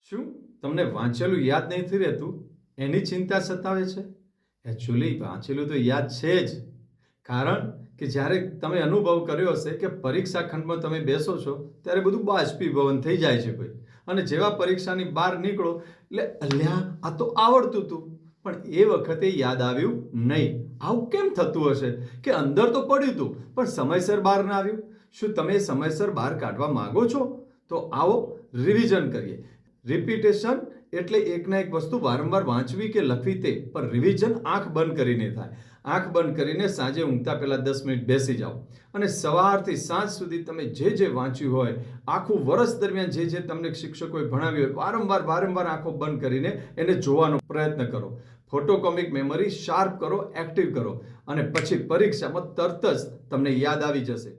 શું તમને વાંચેલું યાદ નથી રહેતું એની ચિંતા સતાવે છે? એકચ્યુઅલી વાંચેલું તો યાદ છે જ. કારણ કે જ્યારે તમે અનુભવ કર્યો હશે કે પરીક્ષા ખંડમાં તમે બેસો છો ત્યારે બધું બાષ્પીભવન થઈ જાય છે ભાઈ. અને જેવા પરીક્ષાની બહાર નીકળો એટલે અલ્યા આ તો આવડતું હતું, પણ એ વખતે યાદ આવ્યું નહીં. આવું કેમ થતું હશે કે અંદર તો પડ્યું હતું પણ સમયસર બહાર ના આવ્યું? શું તમે સમયસર બહાર કાઢવા માંગો છો? તો આવો રિવિઝન કરીએ. રિપીટેશન એટલે એકના એક વસ્તુ વારંવાર વાંચવી કે લખવી તે, પણ રિવિઝન આંખ બંધ કરીને થાય. આંખ બંધ કરીને સાંજે ઊંઘતા પહેલા 10 મિનિટ બેસી જાઓ અને સવારથી સાંજ સુધી તમે જે વાંચ્યું હોય, આખું વર્ષ દરમિયાન જે તમને શિક્ષકોએ ભણાવ્યું હોય, વારંવાર આંખો બંધ કરીને એને જોવાનો પ્રયત્ન કરો. ફોટોકોમિક મેમરી શાર્પ કરો, એક્ટિવ કરો, અને પછી પરીક્ષામાં તરત જ તમને યાદ આવી જશે.